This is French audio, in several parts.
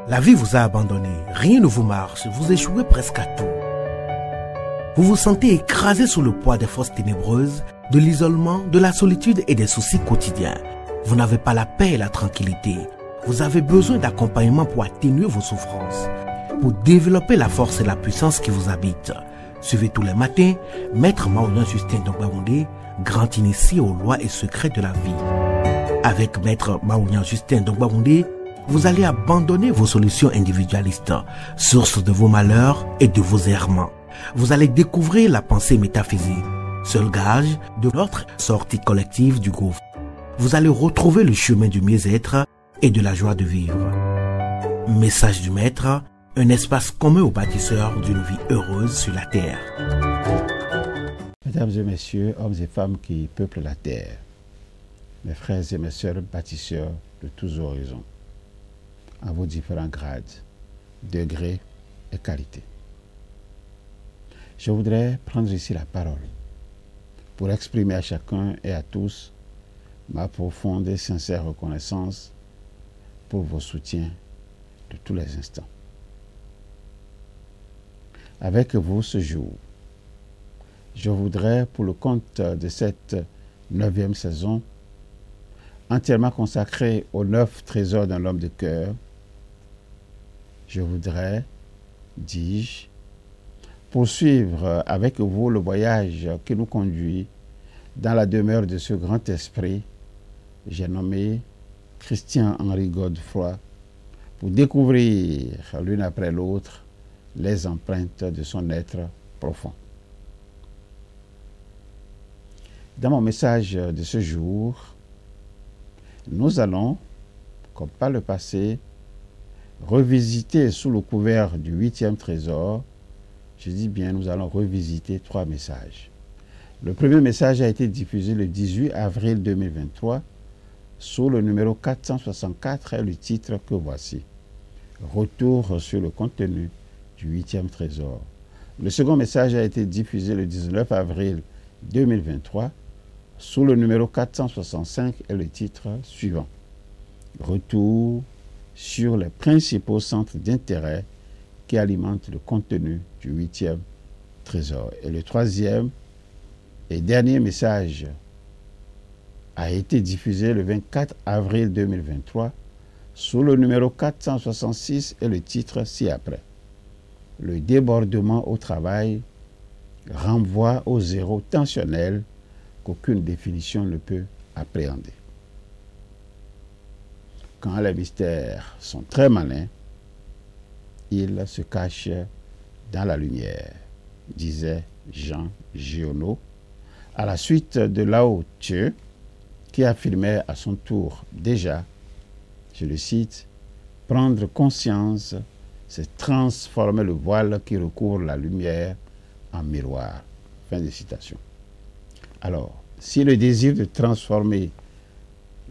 La vie vous a abandonné, rien ne vous marche, vous échouez presque à tout. Vous vous sentez écrasé sous le poids des forces ténébreuses, de l'isolement, de la solitude et des soucis quotidiens. Vous n'avez pas la paix et la tranquillité. Vous avez besoin d'accompagnement pour atténuer vos souffrances, pour développer la force et la puissance qui vous habitent. Suivez tous les matins Maître Maoulian Justin Dongbaoundé, grand initié aux lois et secrets de la vie. Avec Maître Maoulian Justin Dongbaoundé, vous allez abandonner vos solutions individualistes, source de vos malheurs et de vos errements. Vous allez découvrir la pensée métaphysique, seul gage de notre sortie collective du gouffre. Vous allez retrouver le chemin du mieux-être et de la joie de vivre. Message du Maître, un espace commun aux bâtisseurs d'une vie heureuse sur la terre. Mesdames et messieurs, hommes et femmes qui peuplent la terre, mes frères et mes sœurs bâtisseurs de tous horizons, à vos différents grades, degrés et qualités. Je voudrais prendre ici la parole pour exprimer à chacun et à tous ma profonde et sincère reconnaissance pour vos soutiens de tous les instants. Avec vous ce jour, je voudrais, pour le compte de cette 9e saison, entièrement consacrée aux 9 trésors d'un homme de cœur, je voudrais, dis-je, poursuivre avec vous le voyage qui nous conduit dans la demeure de ce grand esprit, j'ai nommé Christian-Henri Godefroy, pour découvrir l'une après l'autre les empreintes de son être profond. Dans mon message de ce jour, nous allons, comme par le passé, revisiter sous le couvert du 8e trésor. Je dis bien, nous allons revisiter 3 messages. Le premier message a été diffusé le 18 avril 2023 sous le numéro 464 et le titre que voici. Retour sur le contenu du 8e trésor. Le second message a été diffusé le 19 avril 2023 sous le numéro 465 et le titre suivant. Retour sur les principaux centres d'intérêt qui alimentent le contenu du 8e trésor. Et le troisième et dernier message a été diffusé le 24 avril 2023 sous le numéro 466 et le titre ci-après. Le débordement au travail renvoie au zéro tensionnel qu'aucune définition ne peut appréhender. Quand les mystères sont très malins, ils se cachent dans la lumière, disait Jean Giono, à la suite de Lao Tzu, qui affirmait à son tour déjà, je le cite, « Prendre conscience, c'est transformer le voile qui recouvre la lumière en miroir. » Fin de citation. Alors, si le désir de transformer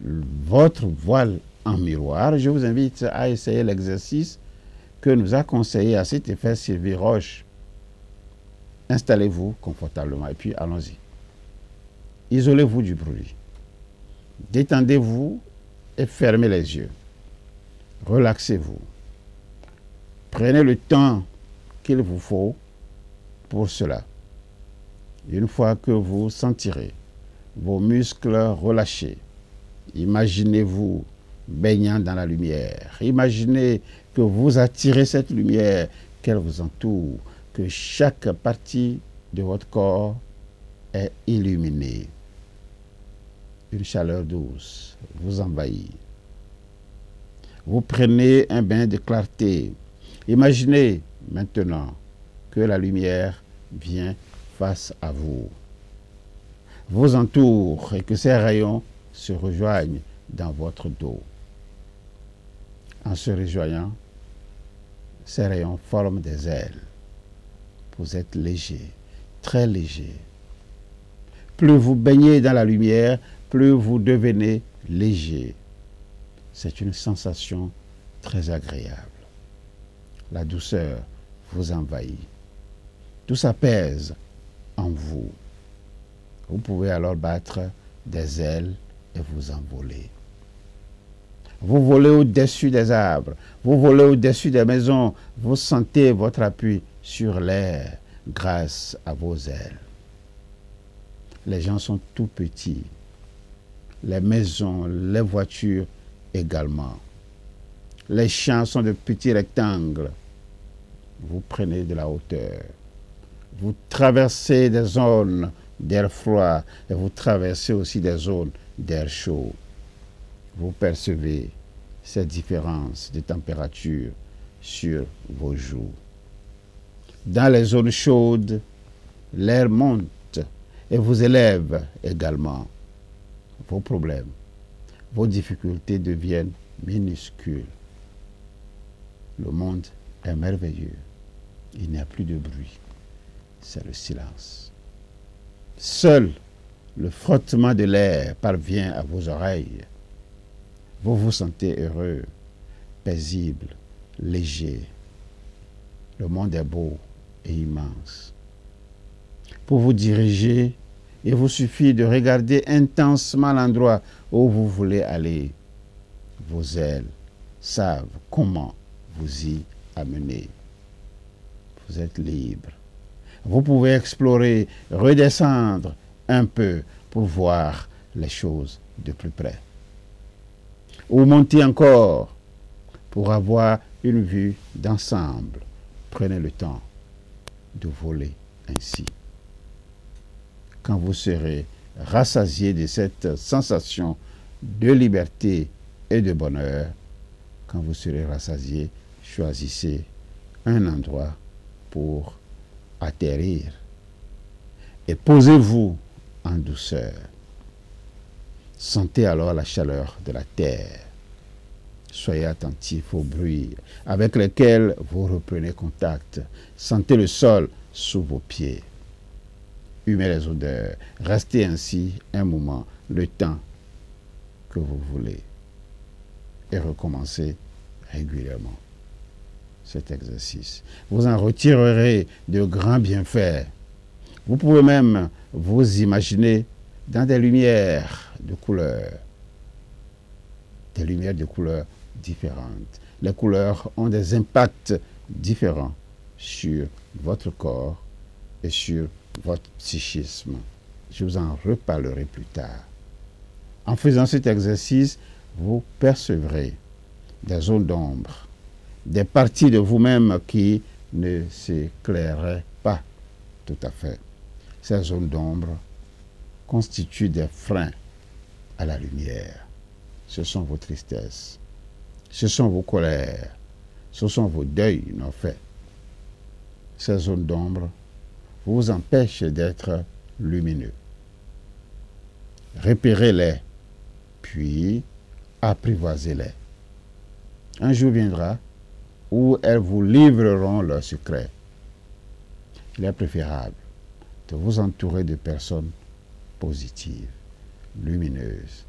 votre voile en miroir, je vous invite à essayer l'exercice que nous a conseillé à cet effet Sylvie Roche. Installez-vous confortablement et puis allons-y. Isolez-vous du bruit. Détendez-vous et fermez les yeux. Relaxez-vous. Prenez le temps qu'il vous faut pour cela. Une fois que vous sentirez vos muscles relâchés, imaginez-vous baignant dans la lumière. Imaginez que vous attirez cette lumière, qu'elle vous entoure, que chaque partie de votre corps est illuminée. Une chaleur douce vous envahit. Vous prenez un bain de clarté. Imaginez maintenant que la lumière vient face à vous, vous entoure et que ces rayons se rejoignent dans votre dos. En se rejoignant, ces rayons forment des ailes. Vous êtes léger, très léger. Plus vous baignez dans la lumière, plus vous devenez léger. C'est une sensation très agréable. La douceur vous envahit. Tout s'apaise en vous. Vous pouvez alors battre des ailes et vous envoler. Vous volez au-dessus des arbres, vous volez au-dessus des maisons, vous sentez votre appui sur l'air grâce à vos ailes. Les gens sont tout petits, les maisons, les voitures également. Les champs sont de petits rectangles. Vous prenez de la hauteur. Vous traversez des zones d'air froid et vous traversez aussi des zones d'air chaud. Vous percevez ces différences de température sur vos joues. Dans les zones chaudes, l'air monte et vous élève également. Vos problèmes, vos difficultés deviennent minuscules. Le monde est merveilleux. Il n'y a plus de bruit. C'est le silence. Seul le frottement de l'air parvient à vos oreilles. Vous vous sentez heureux, paisible, léger. Le monde est beau et immense. Pour vous diriger, il vous suffit de regarder intensement l'endroit où vous voulez aller. Vos ailes savent comment vous y amener. Vous êtes libre. Vous pouvez explorer, redescendre un peu pour voir les choses de plus près. Ou monter encore pour avoir une vue d'ensemble. Prenez le temps de voler ainsi. Quand vous serez rassasié de cette sensation de liberté et de bonheur, quand vous serez rassasié, choisissez un endroit pour atterrir et posez-vous en douceur. Sentez alors la chaleur de la terre. Soyez attentif aux bruits avec lesquels vous reprenez contact. Sentez le sol sous vos pieds. Humez les odeurs. Restez ainsi un moment, le temps que vous voulez. Et recommencez régulièrement cet exercice. Vous en retirerez de grands bienfaits. Vous pouvez même vous imaginer dans des lumières de couleurs. Des lumières de couleurs différentes. Les couleurs ont des impacts différents sur votre corps et sur votre psychisme. Je vous en reparlerai plus tard. En faisant cet exercice, vous percevrez des zones d'ombre, des parties de vous-même qui ne s'éclaireraient pas tout à fait. Ces zones d'ombre constituent des freins à la lumière. Ce sont vos tristesses, ce sont vos colères, ce sont vos deuils non faits. Ces zones d'ombre vous empêchent d'être lumineux. Repérez-les, puis apprivoisez-les. Un jour viendra où elles vous livreront leurs secrets. Il est préférable de vous entourer de personnes positives, lumineuses.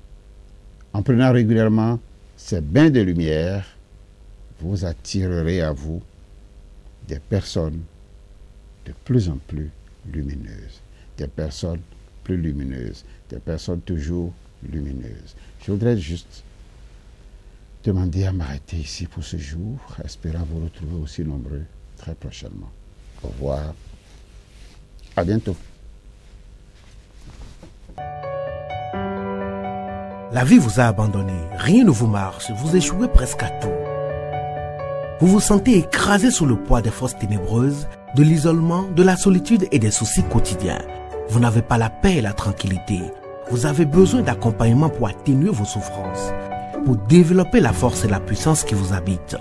En prenant régulièrement ces bains de lumière, vous attirerez à vous des personnes de plus en plus lumineuses, des personnes plus lumineuses, des personnes toujours lumineuses. Je voudrais juste demander à m'arrêter ici pour ce jour, espérant vous retrouver aussi nombreux très prochainement. Au revoir. À bientôt. La vie vous a abandonné, rien ne vous marche, vous échouez presque à tout. Vous vous sentez écrasé sous le poids des forces ténébreuses, de l'isolement, de la solitude et des soucis quotidiens. Vous n'avez pas la paix et la tranquillité. Vous avez besoin d'accompagnement pour atténuer vos souffrances, pour développer la force et la puissance qui vous habitent.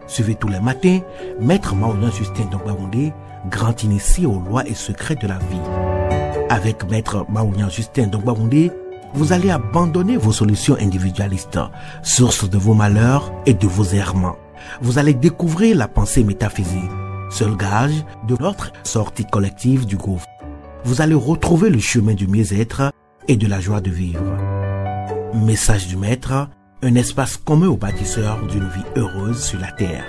Suivez tous les matins Maître Maouyan Justin Dongbaoundé, grand initié aux lois et secrets de la vie. Avec Maître Maouyan Justin Dongbaoundé, vous allez abandonner vos solutions individualistes, source de vos malheurs et de vos errements. Vous allez découvrir la pensée métaphysique, seul gage de notre sortie collective du gouffre. Vous allez retrouver le chemin du mieux-être et de la joie de vivre. Message du Maître, un espace commun aux bâtisseurs d'une vie heureuse sur la terre.